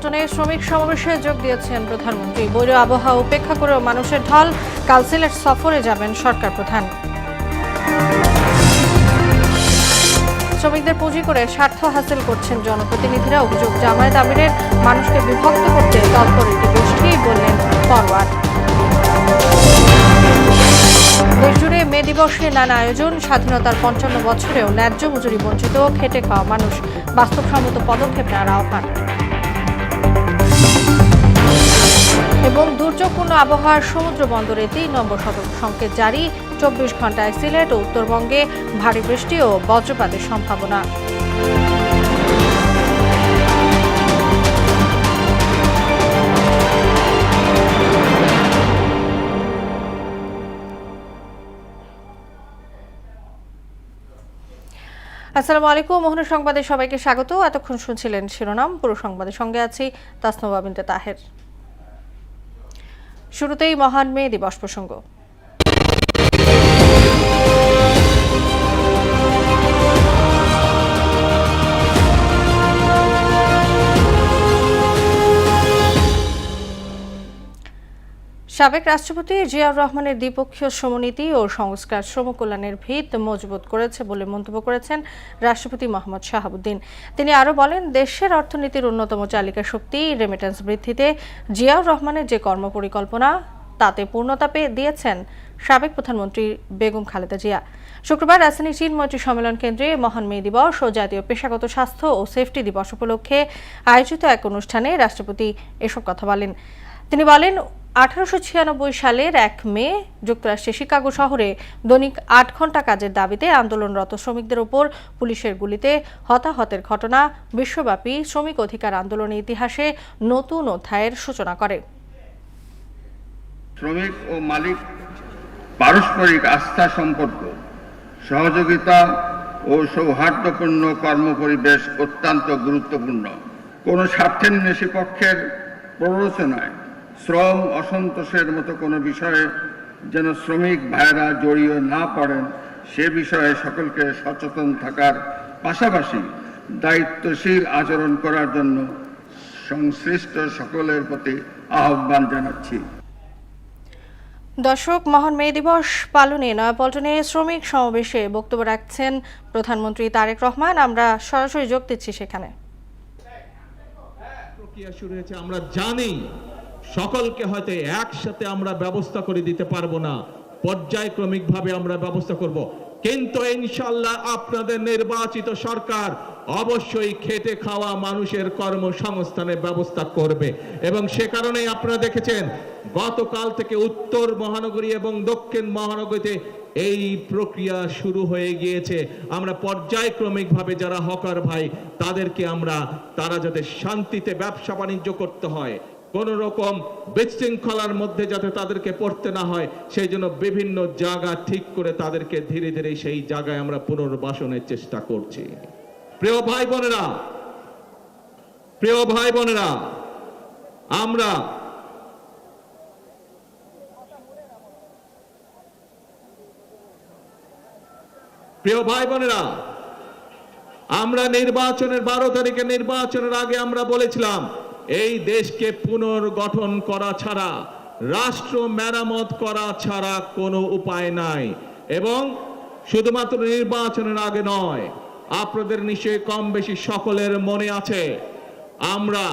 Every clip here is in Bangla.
নয়াপল্টনে শ্রমিক সমাবেশে যোগ দিয়েছেন প্রধানমন্ত্রী। বৈরী আবহাওয়া উপেক্ষা করেও মানুষের ঢল। কাল সিলেট সফরে যাবেন সরকার প্রধান। শ্রমিকদের পুঁজি করে স্বার্থ হাসিল করছেন জনপ্রতিনিধিরা। অভিযোগ, জামায়াত আমিরের মানুষকে বিভক্ত করতে তৎপর একটি গোষ্ঠী, বললেন ফরওয়ার্ড। দেশজুড়ে মে দিবসে নানা আয়োজন। স্বাধীনতার ৫৫ বছরেও ন্যায্য মজুরি বঞ্চিত খেটে খাওয়া মানুষ। বাস্তবসম্মত পদক্ষেপ নেওয়ার আহ্বান। এবং দুর্যোগপূর্ণ আবহাওয়ার সমুদ্র বন্দরে ৩ নম্বর সতর্ক সংকেত জারি। ২৪ ঘন্টায় সিলেট ও উত্তরবঙ্গে ভারী বৃষ্টি ও বজ্রপাতের সম্ভাবনা। আসসালামু আলাইকুম। মোহনা সংবাদে সবাইকে স্বাগত। এতক্ষণ শুনছিলেন শিরোনাম, পুরো সংবাদের সঙ্গে আছি তাসনুবা বিনতে তাহের। শুরুতেই মহান মে দিবস প্রসঙ্গ। সাবেক রাষ্ট্রপতি জিয়াউর রহমানের দ্বিপক্ষীয় শ্রমনীতি ও সংস্কার শ্রম কল্যাণের ভিত মজবুত করেছে বলে মন্তব্য করেছেন রাষ্ট্রপতি মোহাম্মদ শাহাবুদ্দিন। তিনি আরও বলেন, দেশের অর্থনীতির অন্যতম চালিকা শক্তি রেমিটেন্স বৃদ্ধিতে জিয়াউর রহমানের যে কর্মপরিকল্পনা, তাতে পূর্ণতা দিয়েছেন সাবেক প্রধানমন্ত্রী বেগম খালেদা জিয়া। শুক্রবার রাজধানী চিনমৈত্রী সম্মেলন কেন্দ্রে মহান মে দিবস ও জাতীয় পেশাগত স্বাস্থ্য ও সেফটি দিবস উপলক্ষে আয়োজিত এক অনুষ্ঠানে রাষ্ট্রপতি এসব কথা বলেন। তিনি বলেন, 1896 সালের ১ মে যুক্তরাষ্ট্রের শিকাগো শহরে দৈনিক ৮ ঘণ্টা কাজের দাবিতে আন্দোলনরত শ্রমিকদের ওপর পুলিশের গুলিতে হতাহতের ঘটনা বিশ্বব্যাপী শ্রমিক অধিকার আন্দোলনের ইতিহাসে নতুন অধ্যায়ের সূচনা করে। শ্রমিক ও মালিক পারস্পরিক আস্থা সম্পর্ক, সহযোগিতা ও সৌহার্দ্যপূর্ণ কর্মপরিবেশ অত্যন্ত গুরুত্বপূর্ণ। কোনো স্বার্থান্বেষী পক্ষের প্ররোচনায় শ্রম অসন্তোষের মতো কোনো বিষয়ে যেন শ্রমিক ভাইরা জড়িয়ে না পড়েন, সে বিষয়ে সকলকে সচেতন থাকার পাশাপাশি দায়িত্বশীল আচরণ করার জন্য সংশ্লিষ্ট সকলের প্রতি আহ্বান জানাচ্ছি। দর্শক, মহান মে দিবস পালনে নয়াপল্টনে শ্রমিক সমাবেশে বক্তব্য রাখছেন প্রধানমন্ত্রী তারেক রহমান। আমরা সরাসরি যোগ দিচ্ছি সেখানে। প্রক্রিয়া শুরু হয়েছে, আমরা জানি সকলকে হয়তো একসাথে আমরা ব্যবস্থা করে দিতে পারবো না, পর্যায়ক্রমিকভাবে আমরা ব্যবস্থা করব, কিন্তু ইনশাআল্লাহ আপনাদের নির্বাচিত সরকার অবশ্যই খেটে খাওয়া মানুষের কর্মসংস্থানের ব্যবস্থা করবে। এবং সে কারণেই আপনারা দেখেছেন গতকাল থেকে উত্তর মহানগরী এবং দক্ষিণ মহানগরীতে এই প্রক্রিয়া শুরু হয়ে গিয়েছে। আমরা পর্যায়ক্রমিকভাবে যারা হকার ভাই তাদেরকে তারা যাতে শান্তিতে ব্যবসা বাণিজ্য করতে হয়, কোন রকম বিশৃঙ্খলার মধ্যে যাতে তাদেরকে পড়তে না হয়, সেই জন্য বিভিন্ন জায়গা ঠিক করে তাদেরকে ধীরে ধীরে সেই জায়গায় আমরা পুনর্বাসনের চেষ্টা করছি। প্রিয় ভাই বোনেরা, আমরা নির্বাচনের 12 তারিখে নির্বাচনের আগে আমরা বলেছিলাম এই দেশকে পুনর্গঠন করা ছাড়া, রাষ্ট্র মেরামত করা ছাড়া কোনো উপায় নাই। এবং শুধুমাত্র নির্বাচনের আগে নয়, আপনাদের নিশ্চয়ই কম বেশি সকলের মনে আছে, আমরা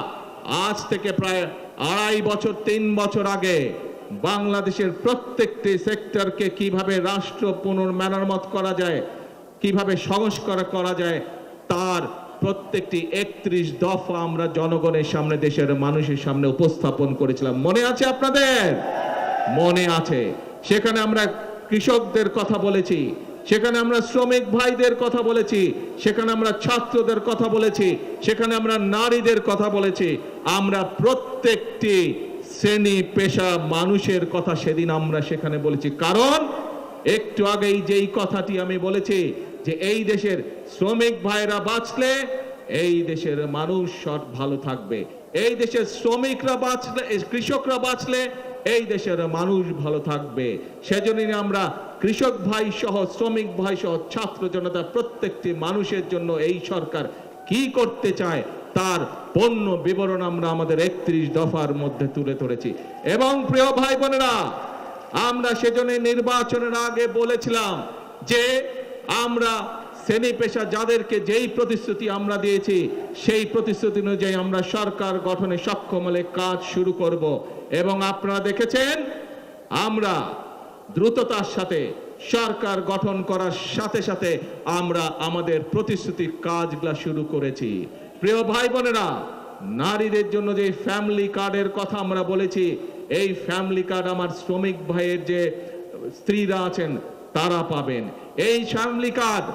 আজ থেকে প্রায় 2.5 বছর 3 বছর আগে বাংলাদেশের প্রত্যেকটি সেক্টরকে কিভাবে রাষ্ট্র পুনর্মেরামত করা যায়, কিভাবে সংস্কার করা যায়, তার প্রত্যেকটি 31 দফা আমরা জনগণের সামনে, দেশের মানুষের সামনে উপস্থাপন করেছিলাম। মনে আছে আপনাদের? মনে আছে। সেখানে আমরা কৃষকদের কথা বলেছি, সেখানে আমরা শ্রমিক ভাইদের কথা বলেছি, সেখানে আমরা ছাত্রদের কথা বলেছি, সেখানে আমরা নারীদের কথা বলেছি, আমরা প্রত্যেকটি শ্রেণী পেশা মানুষের কথা সেদিন আমরা সেখানে বলেছি। কারণ একটু আগেই যেই কথাটি আমি বলেছি যে এই দেশের শ্রমিক ভাইরা বাঁচলে এই দেশের মানুষ সব ভালো থাকবে, এই দেশের শ্রমিকরা বাঁচলে, কৃষকরা বাঁচলে এই দেশের মানুষ ভালো থাকবে। সেজন্যই আমরা কৃষক ভাই সহ, শ্রমিক ভাই সহ, ছাত্র জনতা প্রত্যেকটি মানুষের জন্য এই সরকার কি করতে চায় তার পণ্য বিবরণ আমরা আমাদের 31 দফার মধ্যে তুলে ধরেছি। এবং প্রিয় ভাই বোনেরা, আমরা সেজন্য নির্বাচনের আগে বলেছিলাম যে আমরা শ্রেণী পেশা যাদেরকে যেই প্রতিশ্রুতি আমরা দিয়েছি সেই প্রতিশ্রুতি অনুযায়ী আমরা সরকার গঠনে সক্ষম হলে কাজ শুরু করব। এবং আপনারা দেখেছেন আমরা দ্রুততার সাথে সরকার গঠন করার সাথে সাথে আমরা আমাদের প্রতিশ্রুতির কাজগুলো শুরু করেছি। প্রিয় ভাই বোনেরা, নারীদের জন্য যে ফ্যামিলি কার্ডের কথা আমরা বলেছি, এই ফ্যামিলি কার্ড আমার শ্রমিক ভাইয়ের যে স্ত্রীরা আছেন তারা পাবেন। এই ফ্যামিলি কার্ড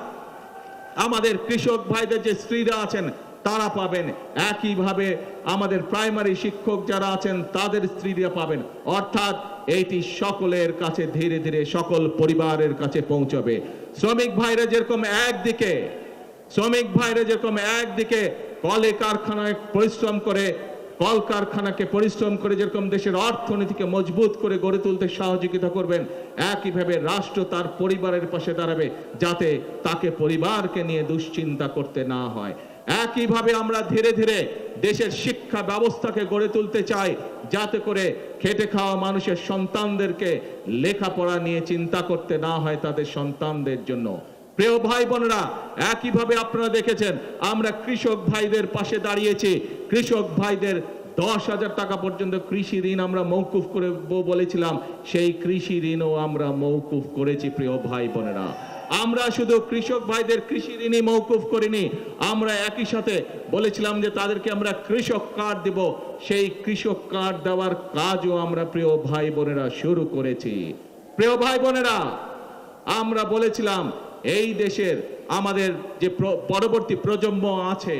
আমাদের কৃষক ভাইদের যে স্ত্রীরা আছেন তারা পাবেন। একইভাবে আমাদের প্রাইমারি শিক্ষক যারা আছেন তাদের স্ত্রীরা পাবেন। অর্থাৎ এইটি সকলের কাছে ধীরে ধীরে সকল পরিবারের কাছে পৌঁছবে। শ্রমিক ভাইরা যেরকম একদিকে কলে কারখানায় পরিশ্রম করে, কলকারখানাকে পরিশ্রম করে যেরকম দেশের অর্থনীতিকে মজবুত করে গড়ে তুলতে সহযোগিতা করবেন, একইভাবে রাষ্ট্র তার পরিবারের পাশে দাঁড়াবে যাতে তাকে পরিবারকে নিয়ে দুশ্চিন্তা করতে না হয়। একইভাবে আমরা ধীরে ধীরে দেশের শিক্ষা ব্যবস্থাকে গড়ে তুলতে চাই যাতে করে খেটে খাওয়া মানুষের সন্তানদেরকে লেখাপড়া নিয়ে চিন্তা করতে না হয় তাদের সন্তানদের জন্য। প্রিয় ভাই বোনেরা, একইভাবে আপনারা দেখেছেন আমরা কৃষক ভাইদের পাশে দাঁড়িয়েছি। কৃষক ভাইদের 10,000 টাকা পর্যন্ত কৃষি ঋণ আমরা মওকুফ করে বলেছিলাম, সেই কৃষি ঋণও আমরা মওকুফ করেছি। প্রিয় ভাই বোনেরা, আমরা শুধু কৃষক ভাইদের কৃষি ঋণই মওকুফ করিনি, আমরা একই সাথে বলেছিলাম যে তাদেরকে আমরা কৃষক কার্ড দেব। সেই কৃষক কার্ড দেওয়ার কাজও আমরা প্রিয় ভাই বোনেরা শুরু করেছি। প্রিয় ভাই বোনেরা, আমরা বলেছিলাম এই দেশের আমাদের যে পরবর্তী প্রজন্ম আছে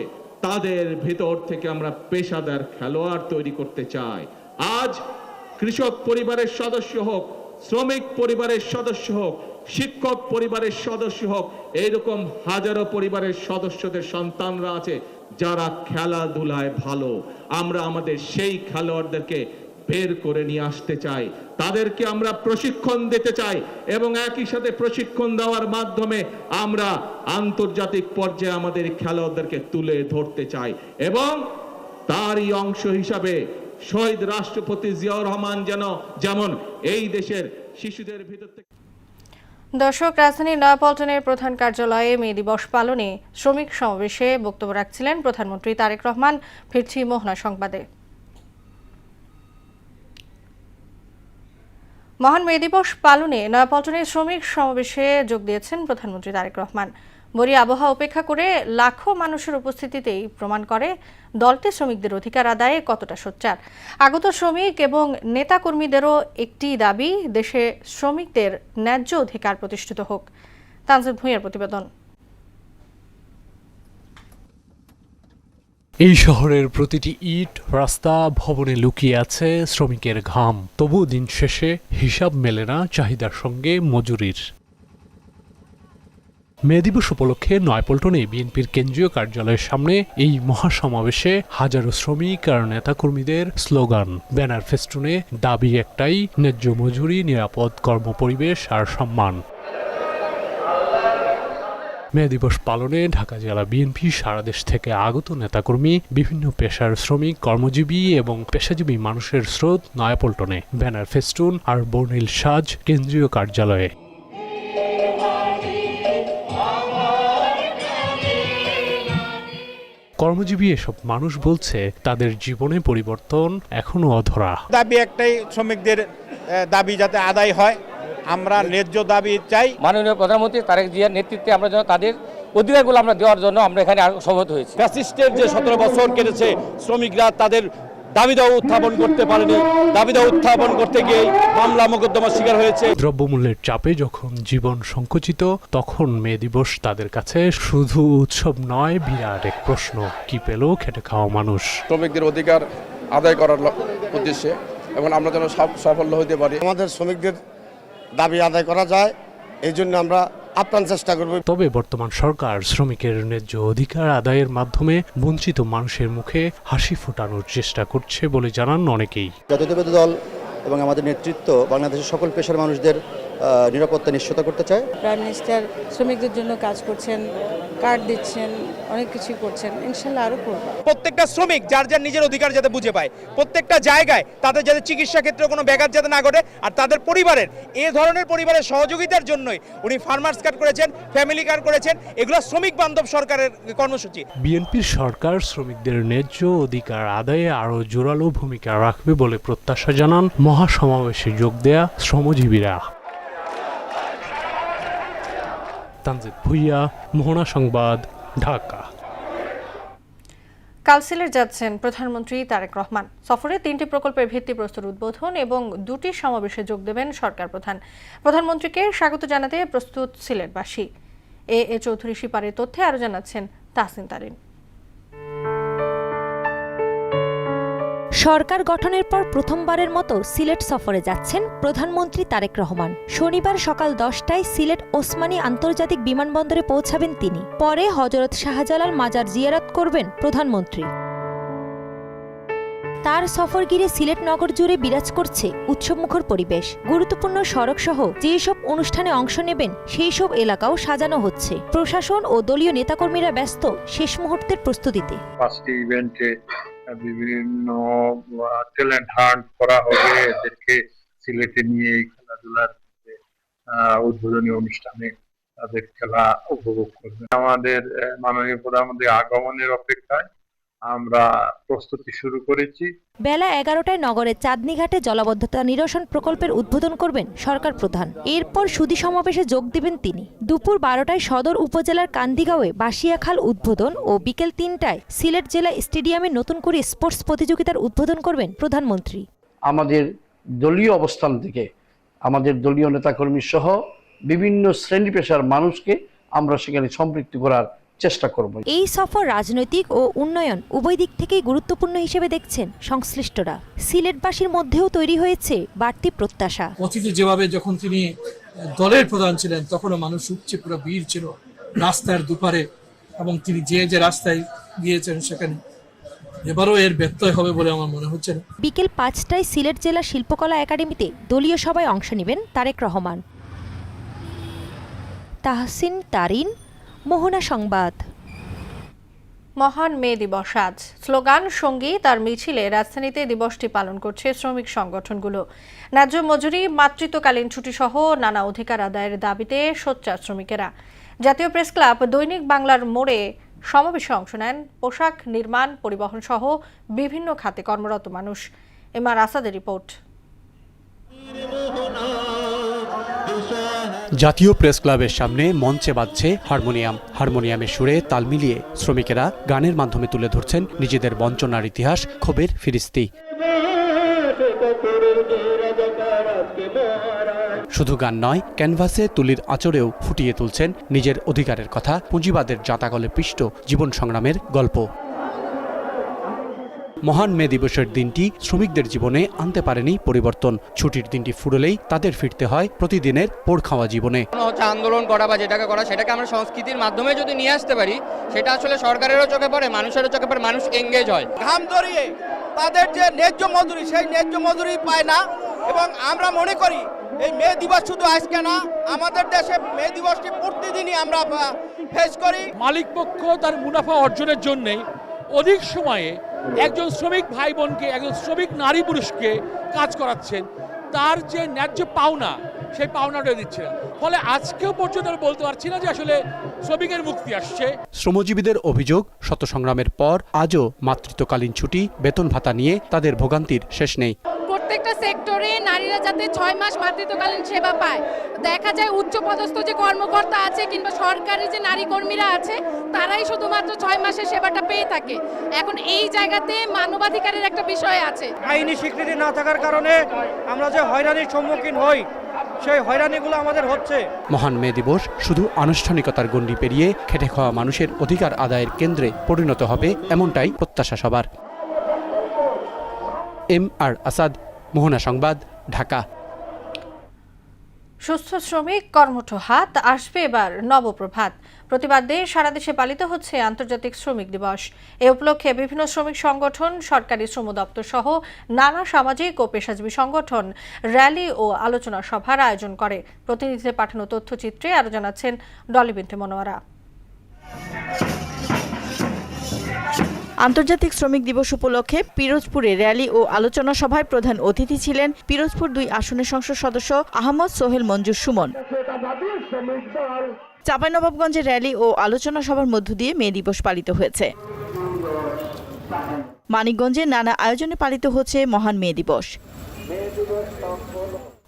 তাদের ভিতর থেকে আমরা পেশাদার খেলোয়াড় তৈরি করতে চাই। আজ কৃষক পরিবারের সদস্য হোক, শ্রমিক পরিবারের সদস্য হোক, শিক্ষক পরিবারের সদস্য হোক, এইরকম হাজারো পরিবারের সদস্যদের সন্তানরা আছে যারা খেলাধুলায় ভালো। আমরা আমাদের সেই খেলোয়াড়দেরকে বের করে নিয়ে আসতে চাই, তাদেরকে আমরা প্রশিক্ষণ দিতে চাই এবং একই সাথে প্রশিক্ষণ দেওয়ার মাধ্যমে আমরা আন্তর্জাতিক পর্যায়ে আমাদের খেলোয়াড়দেরকে তুলে ধরতে চাই। এবং তারই অংশ হিসাবে শহীদ রাষ্ট্রপতি জিয়াউর রহমান যেমন এই দেশের শিশুদের ভিতর থেকে। দর্শক, রাজধানীর নয়াপল্টনের প্রধান কার্যালয়ে মে দিবস পালনে শ্রমিক সমাবেশে বক্তব্য রাখছিলেন প্রধানমন্ত্রী তারেক রহমান। ফিরছি মোহনা সংবাদে। মহান মে দিবস পালনে নয়াপল্টনের শ্রমিক সমাবেশে যোগ দিয়েছেন প্রধানমন্ত্রী তারেক রহমান। বরি আবহাওয়া উপেক্ষা করে লাখো মানুষের উপস্থিতিতেই প্রমাণ করে দলটি শ্রমিকদের অধিকার আদায়ে কতটা সোচ্চার। আগত শ্রমিক এবং নেতাকর্মীদেরও একটি দাবি, দেশে শ্রমিকদের ন্যায্য অধিকার প্রতিষ্ঠিত হোক। তানজিদ ভূঁইয়ার প্রতিবেদন। এই শহরের প্রতিটি ইট, রাস্তা, ভবনে লুকিয়ে আছে শ্রমিকের ঘাম। তবু দিন শেষে হিসাব মেলে না চাহিদার সঙ্গে মজুরির। মে দিবস উপলক্ষে নয়াপল্টনে বিএনপির কেন্দ্রীয় কার্যালয়ের সামনে এই মহাসমাবেশে হাজারো শ্রমিক আর নেতাকর্মীদের স্লোগান, ব্যানার, ফেস্টুনে দাবি একটাই, ন্যায্য মজুরি, নিরাপদ কর্মপরিবেশ আর সম্মান। মে দিবস পালনে ঢাকা জেলা বিএনপি, সারা দেশ থেকে আগত নেতাকর্মী, বিভিন্ন পেশার শ্রমিক, কর্মজীবী এবং পেশাজীবী মানুষের স্রোত নয়াপল্টনে। ব্যানার, ফেস্টুন আর বর্ণিল সাজ কেন্দ্রীয় কার্যালয়ে। কর্মজীবী এসব মানুষ বলছে তাদের জীবনে পরিবর্তন এখনো অধরা। দাবি একটাই, শ্রমিকদের দাবি যাতে আদায় হয়। আমরা ন্যায্য দাবি চাই। মাননীয় প্রধানমন্ত্রী তারেক জিয়ার নেতৃত্বে আমরা যেন তাদের অধিকারগুলো আমরা দেওয়ার জন্য আমরা এখানে সমবেত হয়েছি। ফ্যাসিস্টের যে 17 বছর কেটেছে, শ্রমিকরা তাদের দাবি দাওয়া উত্থাপন করতে পারেনি। দাবি দাওয়া উত্থাপন করতে গিয়ে মামলা মোকদ্দমার শিকার হয়েছে। দ্রব্যমূল্যের চাপে যখন জীবন সংকুচিত, তখন মে দিবস তাদের কাছে শুধু উৎসব নয়, বিরাট এক প্রশ্ন। কি পেল খেটে খাওয়া মানুষ? শ্রমিকদের অধিকার আদায় করার উদ্দেশ্যে এবং আমরা যেন সাফল্য হতে পারি। আমাদের শ্রমিকদের দাবি আদায় করা যায়, এই জন্য আমরা আপ্রাণ চেষ্টা করব। তবে বর্তমান সরকার শ্রমিকের ন্যায্য অধিকার আদায়ের মাধ্যমে বঞ্চিত মানুষের মুখে হাসি ফোটানোর চেষ্টা করছে বলে জানান অনেকেই। জাতীয়তাবাদী দল এবং আমাদের নেতৃত্ব বাংলাদেশের সকল পেশার মানুষদের নিরাপত্তা নিশ্চিত করতে চায়। প্রাইম মিনিস্টার শ্রমিকদের জন্য কাজ করছেন, কার্ড দিচ্ছেন, অনেক কিছুই করছেন, ইনশাল্লাহ আরও করব। প্রত্যেকটা শ্রমিক যার যার নিজের অধিকার যাতে বুঝে পায়, প্রত্যেকটা জায়গায় তাদের যাতে চিকিৎসা ক্ষেত্রে কোনো ব্যাঘাত যাতে না ঘটে, আর তাদের পরিবারের এই ধরনের পরিবারের সহযোগিতার জন্যই উনি ফার্মার্স কার্ড করেছেন, ফ্যামিলি কার্ড করেছেন। এগুলো শ্রমিক বান্ধব সরকারের কর্মসূচি। বিএনপির সরকার শ্রমিকদের ন্যায্য অধিকার আদায়ে আরও জোরালো ভূমিকা রাখবে বলে প্রত্যাশা জানান মহাসমাবেশে যোগ দেয়া শ্রমজীবীরা। তানজিদ ভুইয়া, মোহনা সংবাদ, ঢাকা। কাল সিলেট যাচ্ছেন প্রধানমন্ত্রী তারেক রহমান। সফরে 3টি প্রকল্পের ভিত্তিপ্রস্তর উদ্বোধন এবং 2টি সমাবেশে যোগ দেবেন সরকার প্রধান। প্রধানমন্ত্রীকে স্বাগত জানাতে প্রস্তুত সিলেটবাসী। এ চৌধুরী শিপারের তথ্যে আরও জানাচ্ছেন তাহসিন তারিন। সরকার গঠনের পর প্রথমবারের মতো সিলেট সফরে যাচ্ছেন প্রধানমন্ত্রী তারেক রহমান। শনিবার সকাল 10টায় সিলেট ওসমানী আন্তর্জাতিক বিমানবন্দরে পৌঁছাবেন তিনি। পরে হযরত শাহজালাল মাজার জিয়ারত করবেন প্রধানমন্ত্রী। তার সফর ঘিরে সিলেট নগর জুড়ে বিরাজ করছে উৎসবমুখর পরিবেশ। গুরুত্বপূর্ণ সড়ক সহ যেসব অনুষ্ঠানে অংশ নেবেন সেই সব এলাকাও সাজানো হচ্ছে। প্রশাসন ও দলীয় নেতাকর্মীরা ব্যস্ত শেষ মুহূর্তের প্রস্তুতিতে। পাঁচটি ইভেন্টে বিভিন্ন ট্যালেন্ট হান্ট করা হবে, এদেরকে সিলেটে নিয়ে খেলাধুলার উদ্বোধনী অনুষ্ঠানে তাদের খেলা উপভোগ করবে। আমাদের মাননীয় প্রধানমন্ত্রী আগমনের অপেক্ষায় আমরা প্রস্তুতি শুরু করেছি। বেলা 11টায় নগরের চাঁদনীঘাটে জলাবদ্ধতা নিরসন প্রকল্পের উদ্বোধন করবেন সরকার প্রধান। এরপর সুধী সমাবেশে যোগ দেবেন তিনি। দুপুর 12টায় সদর উপজেলার কান্দিগাঁওয়ে বাসিয়াখাল উদ্বোধন ও বিকেল 3টায় সিলেট জেলা স্টেডিয়ামে নতুন করে স্পোর্টস প্রতিযোগিতার উদ্বোধন করবেন প্রধানমন্ত্রী। আমাদের দলীয় অবস্থান থেকে আমাদের দলীয় নেতাকর্মী সহ বিভিন্ন শ্রেণী পেশার মানুষকে আমরা সেখানে সম্পৃক্ত করার চেষ্টা করব। এই সফর রাজনৈতিক ও উন্নয়ন উভয় দিক থেকেই গুরুত্বপূর্ণ হিসেবে দেখছেন সংশ্লিষ্টরা। সিলেটবাসীর মধ্যেও তৈরি হয়েছে বাড়তি প্রত্যাশা। অতীতে যেভাবে যখন তিনি দলের প্রধান ছিলেন তখনও মানুষ উপচে পুরো ভিড় ছিল রাস্তার দুপারে, এবং তিনি যে রাস্তায় গিয়েছেন সেখানে এবারও এর ব্যত্যয় হবে বলে আমার মনে হচ্ছে না। বিকেল 5টায় সিলেট জেলা শিল্পকলা একাডেমিতে দলীয় সভায় অংশ নেবেন তারেক রহমান। তাহসিন তারিন, মোহনা সংবাদ। মহান মে দিবস আজ। স্লোগান, সঙ্গীত আর মিছিলে রাজধানীতে দিবসটি পালন করছে শ্রমিক সংগঠনগুলো। ন্যায্য মজুরি, মাতৃত্বকালীন ছুটি সহ নানা অধিকার আদায়ের দাবিতে সোচ্চার শ্রমিকেরা। জাতীয় প্রেস ক্লাব, দৈনিক বাংলার মোড়ে সমাবেশে অংশ নেন পোশাক, নির্মাণ, পরিবহন সহ বিভিন্ন খাতে কর্মরত মানুষ। এমআর আসাদের রিপোর্ট। জাতীয় প্রেস ক্লাবের সামনে মঞ্চে বাজছে হারমোনিয়ামের সুরে তাল মিলিয়ে শ্রমিকেরা গানের মাধ্যমে তুলে ধরছেন নিজেদের বঞ্চনার ইতিহাস, ক্ষোভের ফিরিস্তি। শুধু গান নয়, ক্যানভাসে তুলির আঁচড়েও ফুটিয়ে তুলছেন নিজের অধিকারের কথা, পুঁজিবাদের জাতাকলে পিষ্ট জীবন সংগ্রামের গল্প। মহান মে দিবসের দিনটি শ্রমিকদের জীবনে আনতে পারেনি পরিবর্তন। ছুটির দিনটি ফুরলেই তাদের ফিরতে হয় প্রতিদিনের পোড় খাওয়া জীবনে। আন্দোলন করা বা যেটাকে করা সেটাকে আমরা সংস্কৃতির মাধ্যমে যদি নিয়ে আসতে পারি, সেটা আসলে সরকারেরও চোখে পড়ে, মানুষেরও চোখে পড়ে, মানুষ এঙ্গেজ হয়। ঘাম ধরিয়ে তাদের যে ন্যায্য মজুরি, সেই ন্যায্য মজুরি পায় না। এবং আমরা মনে করি এই মে দিবস শুধু আজকে না, আমাদের দেশে মে দিবসটি প্রতিদিনই আমরা ফেস করি। মালিক পক্ষ তার মুনাফা অর্জনের জন্য অধিক সময়ে একজন শ্রমিক ভাই বোনকে, একজন শ্রমিক নারী পুরুষকে কাজ করাচ্ছেন, তার যে ন্যায্য পাওনা সেই পাওনাটা দিচ্ছে না। ফলে আজকেও পর্যন্ত বলতে পারছি না যে আসলে শ্রমিকের মুক্তি আসছে। শ্রমজীবীদের অভিযোগ, শত সংগ্রামের পর আজও মাতৃত্বকালীন ছুটি, বেতন ভাতা নিয়ে তাদের ভোগান্তির শেষ নেই। প্রত্যেকটা সেক্টরে নারীরা যাতে 6 মাস মাতৃত্বকালীন সেবা পায়। দেখা যায় উচ্চপদস্থ যে কর্মকর্তা আছে কিংবা সরকারি যে নারী কর্মীরা আছে তারাই শুধুমাত্র 6 মাসের সেবাটা পেয়ে থাকে। এখন এই জায়গাতে মানবাধিকারের একটা বিষয় আছে। আইনি স্বীকৃতি না থাকার কারণে আমরা যে হয়রানির সম্মুখীন হই, সেই হয়রানিগুলো আমাদের হচ্ছে। মহান মে দিবস শুধু আনুষ্ঠানিকতার গণ্ডি পেরিয়ে খেটে খাওয়া মানুষের অধিকার আদায়ের কেন্দ্রে পরিণত হবে, এমনটাই প্রত্যাশা সবার। এমআর আসাদ, মোহনা সংবাদ, ঢাকা। সুস্থ শ্রমিক কর্মঠ হাত, আসবে এবার নবপ্রভাত। প্রতিবাদে সারা দেশে পালিত হচ্ছে আন্তর্জাতিক শ্রমিক দিবস। এ উপলক্ষে বিভিন্ন শ্রমিক সংগঠন, সরকারি শ্রম দপ্তর সহ নানা সামাজিক ও পেশাজীবী সংগঠন র্যালি ও আলোচনা সভার আয়োজন করে। প্রতিনিধিদের পাঠানো তথ্যচিত্রে আরও জানাচ্ছেন ডলি বিনতে মনোয়ারা। আন্তর্জাতিক শ্রমিক দিবস উপলক্ষে পিরোজপুরে র্যালি ও আলোচনা সভায় প্রধান অতিথি ছিলেন পিরোজপুর 2 আসনের সংসদ সদস্য আহমদ সোহেল মঞ্জুর সুমন। চাঁপাইনবাবগঞ্জে র্যালি ও আলোচনা সভার মধ্য দিয়ে মে দিবস পালিত হয়েছে। মানিকগঞ্জে নানা আয়োজনে পালিত হচ্ছে মহান মে দিবস।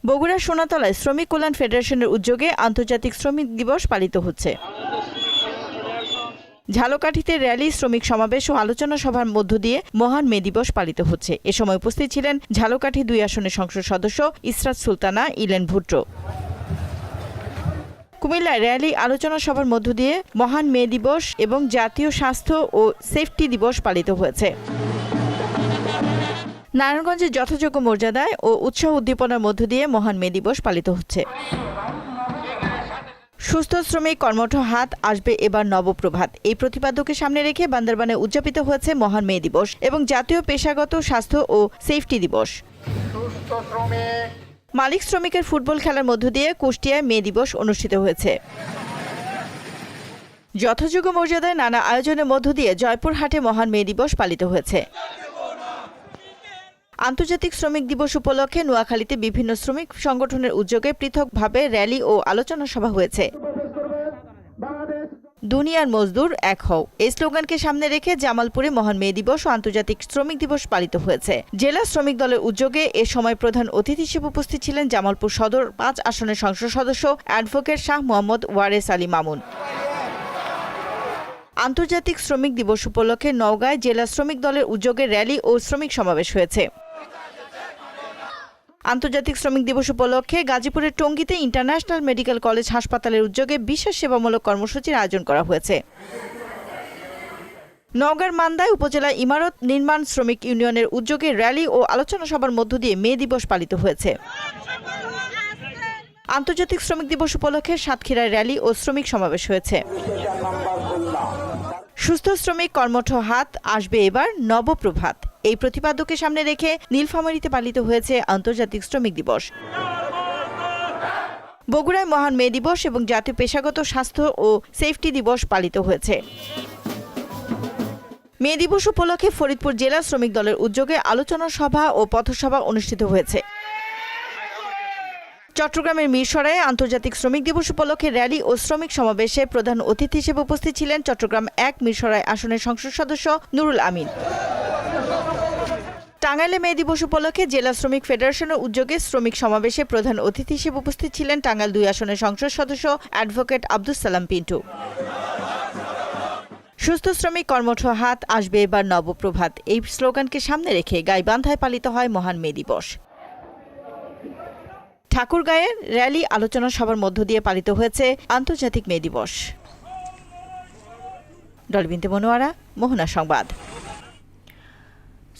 বগুড়ার সোনাতলায় শ্রমিক কল্যাণ ফেডারেশনের উদ্যোগে আন্তর্জাতিক শ্রমিক দিবস পালিত হচ্ছে। ঝালকাঠিতে র্যালি, শ্রমিক সমাবেশ ও আলোচনা সভার মধ্য দিয়ে মহান মে দিবস পালিত হচ্ছে। এ সময় উপস্থিত ছিলেন ঝালকাঠি 2 আসনের সংসদ সদস্য ইসরাত সুলতানা, ইলেন ভুট্টো। কুমিল্লায় র্যালি, আলোচনা সভার মধ্য দিয়ে মহান মে দিবস এবং জাতীয় স্বাস্থ্য ও সেফটি দিবস পালিত হয়েছে। নারায়ণগঞ্জে যথাযোগ্য মর্যাদায় ও উৎসাহ উদ্দীপনার মধ্য দিয়ে মহান মে দিবস পালিত হচ্ছে। সুস্থ শ্রমিক কর্মঠ হাত, আসবে এবার নবপ্রভাত। এই প্রতিপাদ্যকে সামনে রেখে বান্দরবানে উদযাপিত হয়েছে মহান মে দিবস এবং জাতীয় পেশাগত স্বাস্থ্য ও সেফটি দিবস। মালিক শ্রমিকের ফুটবল খেলার মধ্য দিয়ে কুষ্টিয়ায় মে দিবস অনুষ্ঠিত হয়েছে। যথাযোগ্য মর্যাদায় নানা আয়োজনের মধ্য দিয়ে জয়পুরহাটে মহান মে দিবস পালিত হয়েছে। আন্তর্জাতিক শ্রমিক দিবস উপলক্ষে নোয়াখালীতে বিভিন্ন শ্রমিক সংগঠনের উদ্যোগে পৃথকভাবে র্যালি ও আলোচনা সভা হয়েছে। দুনিয়ার মজদুর এক হও, এই স্লোগানকে সামনে রেখে জামালপুরে মহান মে দিবস ও আন্তর্জাতিক শ্রমিক দিবস পালিত হয়েছে। জেলা শ্রমিক দলের উদ্যোগে এ সময় প্রধান অতিথি হিসেবে উপস্থিত ছিলেন জামালপুর সদর 5 আসনের সংসদ সদস্য অ্যাডভোকেট শাহ মোহাম্মদ ওয়ারেস আলী মামুন। আন্তর্জাতিক শ্রমিক দিবস উপলক্ষে নওগাঁয় জেলা শ্রমিক দলের উদ্যোগে র্যালি ও শ্রমিক সমাবেশ হয়েছে। আন্তর্জাতিক শ্রমিক দিবস উপলক্ষে গাজীপুরের টঙ্গীতে ইন্টারন্যাশনাল মেডিকেল কলেজ হাসপাতালের উদ্যোগে বিশেষ সেবামূলক কর্মসূচির আয়োজন করা হয়েছে। নওগাঁর মান্দায় উপজেলা ইমারত নির্মাণ শ্রমিক ইউনিয়নের উদ্যোগে র্যালি ও আলোচনা সভার মধ্য দিয়ে মে দিবস পালিত হয়েছে। আন্তর্জাতিক শ্রমিক দিবস উপলক্ষে সাতক্ষীরায় র্যালি ও শ্রমিক সমাবেশ হয়েছে। সুস্থ শ্রমিক কর্মঠ হাত, আসবে এবার নবপ্রভাত। এই প্রতিপাদ্যকে সামনে রেখে নীলফামারীতে পালিত হয়েছে আন্তর্জাতিক শ্রমিক দিবস। বগুড়ায় মহান মে দিবস এবং জাতীয় পেশাগত স্বাস্থ্য ও সেফটি দিবস পালিত হয়েছে। মে দিবস উপলক্ষে ফরিদপুর জেলা শ্রমিক দলের উদ্যোগে আলোচনা সভা ও পথসভা অনুষ্ঠিত হয়েছে। চট্টগ্রামের মিরসরাইয়ে আন্তর্জাতিক শ্রমিক দিবস উপলক্ষে র্যালি ও শ্রমিক সমাবেশে প্রধান অতিথি হিসেবে উপস্থিত ছিলেন চট্টগ্রাম 1 মিরসরাই আসনের সংসদ সদস্য নুরুল আমিন। টাঙ্গাইলে মে দিবস উপলক্ষে জেলা শ্রমিক ফেডারেশনের উদ্যোগে শ্রমিক সমাবেশে প্রধান অতিথি হিসেবে উপস্থিত ছিলেন টাঙ্গাইল 2 আসনের সংসদ সদস্য অ্যাডভোকেট আব্দুস সালাম পিন্টু। সুস্থ শ্রমিক কর্মঠ হাত, আসবে এবার নবপ্রভাত, এই স্লোগানকে সামনে রেখে গাইবান্ধায় পালিত হয় মহান মে দিবস। ঠাকুরগাঁয়ে র্যালি, আলোচনা সভার মধ্য দিয়ে পালিত হয়েছে আন্তর্জাতিক মে দিবস। ডলি বিনতে মনোয়ারা, মোহনা সংবাদ।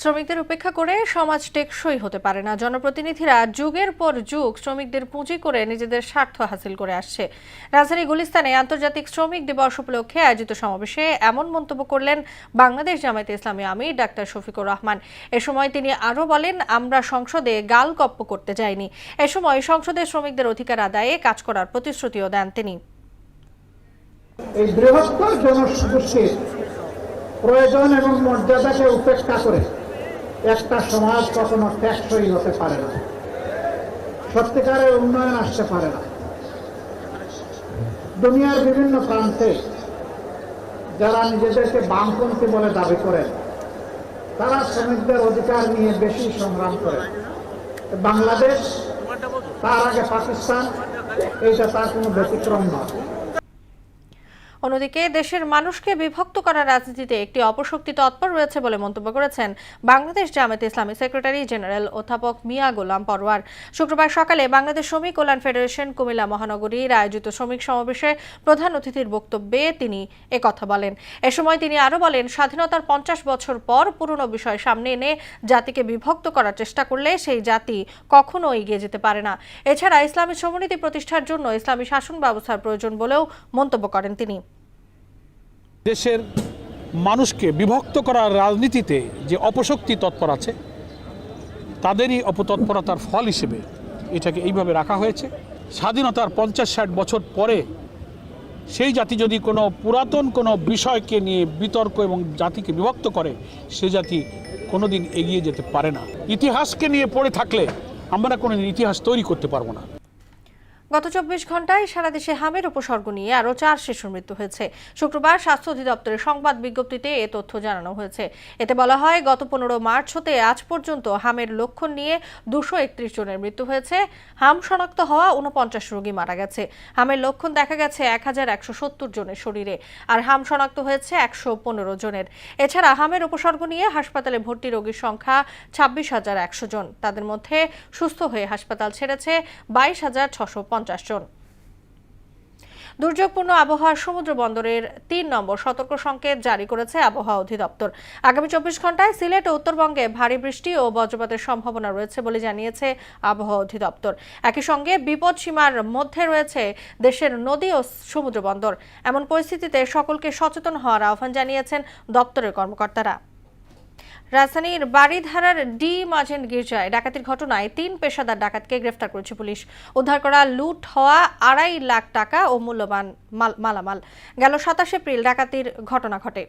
শ্রমিকদের উপেক্ষা করে সমাজ টেকসই হতে পারে না। জনপ্রতিনিধিরা যুগের পর যুগ শ্রমিকদের পুঁজি করে নিজেদের স্বার্থ হাসিল করে আসছে। রাজধানী গুলিস্তানে আন্তর্জাতিক শ্রমিক দিবস উপলক্ষে আয়োজিত সমাবেশে এমন মন্তব্য করলেন বাংলাদেশ জামায়াতে ইসলামী আমির ডাক্তার শফিকুর রহমান। এ সময় তিনি আরও বলেন, আমরা সংসদে গালগপ্প করতে যাইনি। এ সময় সংসদে শ্রমিকদের অধিকার আদায়ে কাজ করার প্রতিশ্রুতিও দেন তিনি। এই বৃহত্তর জনগোষ্ঠীর প্রয়োজন এবং মর্যাদাকে উপেক্ষা করে একটা সমাজ কখনো টেকসই হতে পারে না, সত্যিকারের উন্নয়ন আসতে পারে না। দুনিয়ার বিভিন্ন প্রান্তে যারা নিজেদেরকে বামপন্থী বলে দাবি করেন, তারা শ্রমিকদের অধিকার নিয়ে বেশি সংগ্রাম করে। বাংলাদেশ, তার আগে পাকিস্তান, এইটা তার কোনো ব্যতিক্রম নয়। অন্যদিকে দেশের মানুষকে বিভক্ত করার রাজনীতিতে একটি অপশক্তি তৎপর রয়েছে বলে মন্তব্য করেছেন বাংলাদেশ জামায়াতে ইসলামী সেক্রেটারি জেনারেল অধ্যাপক মিয়া গোলাম পরওয়ার। শুক্রবার সকালে বাংলাদেশ শ্রমিক কল্যাণ ফেডারেশন কুমিল্লা মহানগরীর আয়োজিত শ্রমিক সমাবেশে প্রধান অতিথির বক্তব্যে তিনি একথা বলেন। এ সময় তিনি আরও বলেন, স্বাধীনতার 50 বছর পর পুরনো বিষয় সামনে এনে জাতিকে বিভক্ত করার চেষ্টা করলে সেই জাতি কখনো এগিয়ে যেতে পারে না। এছাড়া ইসলামী সমনীতি প্রতিষ্ঠার জন্য ইসলামী শাসন ব্যবস্থার প্রয়োজন বলেও মন্তব্য করেন তিনি। দেশের মানুষকে বিভক্ত করার রাজনীতিতে যে অপশক্তি তৎপর আছে তাদেরই অপতৎপরতার ফল হিসেবে এটাকে এইভাবে রাখা হয়েছে। স্বাধীনতার 50-60 বছর পরে সেই জাতি যদি কোনো পুরাতন কোনো বিষয়কে নিয়ে বিতর্ক এবং জাতিকে বিভক্ত করে, সে জাতি কোনোদিন এগিয়ে যেতে পারে না। ইতিহাসকে নিয়ে পড়ে থাকলে আমরা কোনোদিন ইতিহাস তৈরি করতে পারবো না। গত 24 ঘন্টায় সারা দেশে হামের উপসর্গ নিয়ে আরও 4 শিশুর মৃত্যু হয়েছে। শুক্রবার স্বাস্থ্য অধিদপ্তরের সংবাদ বিজ্ঞপ্তিতে এ তথ্য জানানো হয়েছে। এতে বলা হয়, গত 15 মার্চ হতে আজ পর্যন্ত হামের লক্ষণ নিয়ে 231 জনের মৃত্যু হয়েছে। হাম শনাক্ত হওয়া 49 রোগী মারা গেছে। হামের লক্ষণ দেখা গেছে 1170 জনের শরীরে, আর হাম শনাক্ত হয়েছে 115 জনের। এছাড়া হামের উপসর্গ নিয়ে হাসপাতালে ভর্তি রোগীর সংখ্যা 26,100 জন। তাদের মধ্যে সুস্থ হয়ে হাসপাতাল ছেড়েছে 22,650 জন। দুর্যোগপূর্ণ আবহাওয়ার সমুদ্র বন্দরের 3 নম্বর সতর্ক সংকেত জারি করেছে আবহাওয়া অধিদপ্তর। আগামী 24 ঘন্টায় সিলেট ও উত্তরবঙ্গে ভারী বৃষ্টি ও বজ্রপাতের সম্ভাবনা রয়েছে বলে জানিয়েছে আবহাওয়া অধিদপ্তর। একই সঙ্গে বিপদ সীমার মধ্যে রয়েছে দেশের নদী ও সমুদ্র বন্দর। এমন পরিস্থিতিতে সকলকে সচেতন হওয়ার আহ্বান জানিয়েছেন দপ্তরের কর্মকর্তারা। রাজধানীর বাড়িধারার ডি মার্চেন্ট গির্জায় ডাকাতির ঘটনায় 3 পেশাদার ডাকাতকে গ্রেফতার করেছে পুলিশ। উদ্ধার করা লুট হওয়া 2.5 লাখ টাকা ও মূল্যবান মালামাল। গেল 27 এপ্রিল ডাকাতির ঘটনা ঘটে।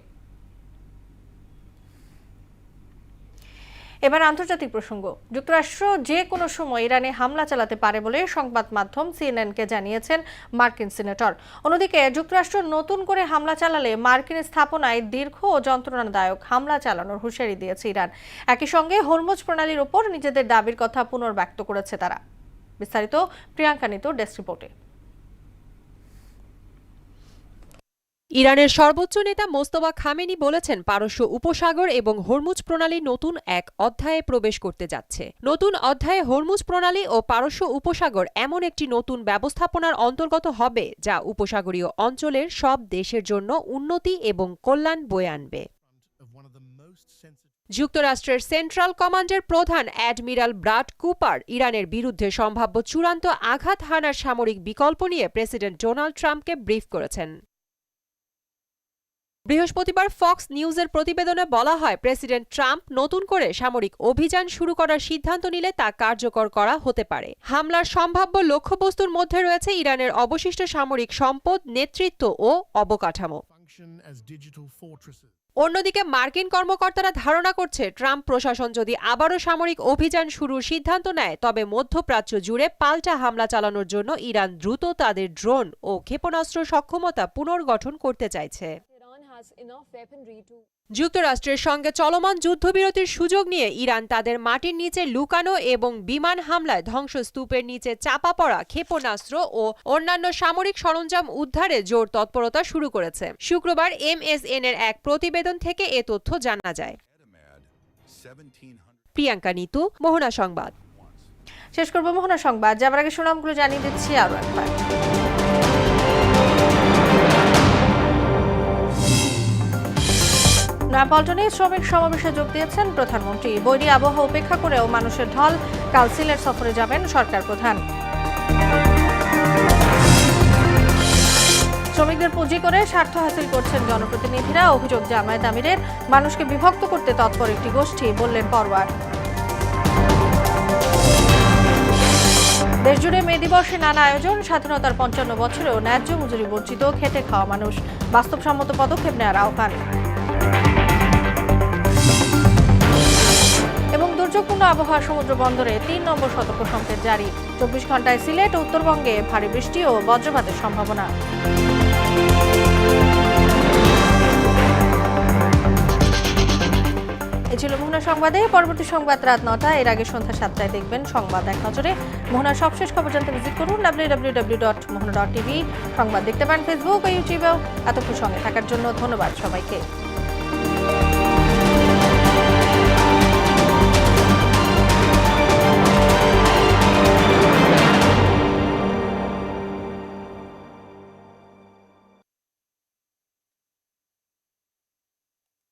এবার আন্তর্জাতিক প্রসঙ্গ। যুক্তরাষ্ট্র যে কোনো সময় ইরানে হামলা চালাতে পারে বলে সংবাদ মাধ্যম সিএনএনকে জানিয়েছেন মার্কিন সিনেটর। অন্যদিকে যুক্তরাষ্ট্র নতুন করে হামলা চালালে মার্কিন স্থাপনায় দীর্ঘ ও যন্ত্রণাদায়ক হামলা চালানোর হুঁশিয়ারি দিয়েছে ইরান। একই সঙ্গে হরমুজ প্রণালীর উপর নিজেদের দাবির কথা পুনর্ব্যক্ত করেছে তারা। বিস্তারিত প্রিয়াঙ্কা নিতু ডেস্ক রিপোর্টে। ইরানের সর্বোচ্চ নেতা মোস্তফা খামেনি বলেছেন, পারস্য উপসাগর এবং হরমুজ প্রণালী নতুন এক অধ্যায়ে প্রবেশ করতে যাচ্ছে। নতুন অধ্যায়ে হরমুজ প্রণালী ও পারস্য উপসাগর এমন একটি নতুন ব্যবস্থাপনার অন্তর্গত হবে যা উপসাগরীয় অঞ্চলের সব দেশের জন্য উন্নতি এবং কল্যাণ বয়ে আনবে। যুক্তরাষ্ট্রের সেন্ট্রাল কমান্ডের প্রধান অ্যাডমিরাল ব্রাড কুপার ইরানের বিরুদ্ধে সম্ভাব্য চূড়ান্ত আঘাত হানার সামরিক বিকল্প নিয়ে প্রেসিডেন্ট ডোনাল্ড ট্রাম্পকে ব্রিফ করেছেন। বৃহস্পতিবার ফক্স নিউজের প্রতিবেদনে বলা হয়, প্রেসিডেন্ট ট্রাম্প নতুন করে সামরিক অভিযান শুরু করার সিদ্ধান্ত নিলে তা কার্যকর করা হতে পারে। হামলার সম্ভাব্য লক্ষ্যবস্তুর মধ্যে রয়েছে ইরানের অবশিষ্ট সামরিক সম্পদ, নেতৃত্ব ও অবকাঠামো। অন্যদিকে মার্কিন কর্মকর্তারা ধারণা করছে, ট্রাম্প প্রশাসন যদি আবারও সামরিক অভিযান শুরুর সিদ্ধান্ত নেয়, তবে মধ্যপ্রাচ্য জুড়ে পাল্টা হামলা চালানোর জন্য ইরান দ্রুত তাদের ড্রোন ও ক্ষেপণাস্ত্র সক্ষমতা পুনর্গঠন করতে চাইছে। যুক্তরাষ্ট্রের সঙ্গে চলমান যুদ্ধবিরতির সুযোগ নিয়ে ইরান তাদের মাটির নিচে লুকানো এবং বিমান হামলায় ধ্বংসস্তূপের নিচে চাপা পড়া ক্ষেপণাস্ত্র ও অন্যান্য সামরিক সরঞ্জাম উদ্ধারে জোর তৎপরতা শুরু করেছে। শুক্রবার MSN-এর এক প্রতিবেদন থেকে এ তথ্য জানা যায়। প্রিয়াঙ্কা নিতু, মোহনা সংবাদ। শেষ করব মোহনা সংবাদ। যাবার আগে সুনামগুলো জানিয়ে দিচ্ছি আরও একবার। নয়াপল্টনে শ্রমিক সমাবেশে যোগ দিয়েছেন প্রধানমন্ত্রী। বৈরী আবহাওয়া উপেক্ষা করেও মানুষের ঢল। কাল সিলেট সফরে যাবেন সরকার প্রধান। শ্রমিকদের পুঁজি করে স্বার্থ হাসিল করছেন জনপ্রতিনিধিরা। অভিযোগ, জামায়াত আমিরের মানুষকে বিভক্ত করতে তৎপর একটি গোষ্ঠী, বললেন পরওয়ার। দেশজুড়ে মে দিবসে নানা আয়োজন। স্বাধীনতার 55 বছরেও ন্যায্য মজুরি বঞ্চিত খেটে খাওয়া মানুষ। বাস্তবসম্মত পদক্ষেপ নেওয়ার আহ্বান। এবং দুর্যোগপূর্ণ আবহাওয়া সমুদ্র বন্দরে 3 নম্বর সতর্ক সংকেত জারি। 24 ঘন্টায় সিলেট ও উত্তরবঙ্গে ভারী বৃষ্টি ও বজ্রপাতের সম্ভাবনা। এই ছিল ছিল মোহনা সংবাদে। পরবর্তী সংবাদ রাত 9টায়, এর আগে সন্ধ্যা 7টায় দেখবেন সংবাদ এক নজরে। মোহনার সবশেষ খবর জানতে ভিজিট করুন www.mohana.tv। সংবাদ দেখতে পান ফেসবুক ও ইউটিউবেও। এতক্ষণ সঙ্গে থাকার জন্য ধন্যবাদ সবাইকে।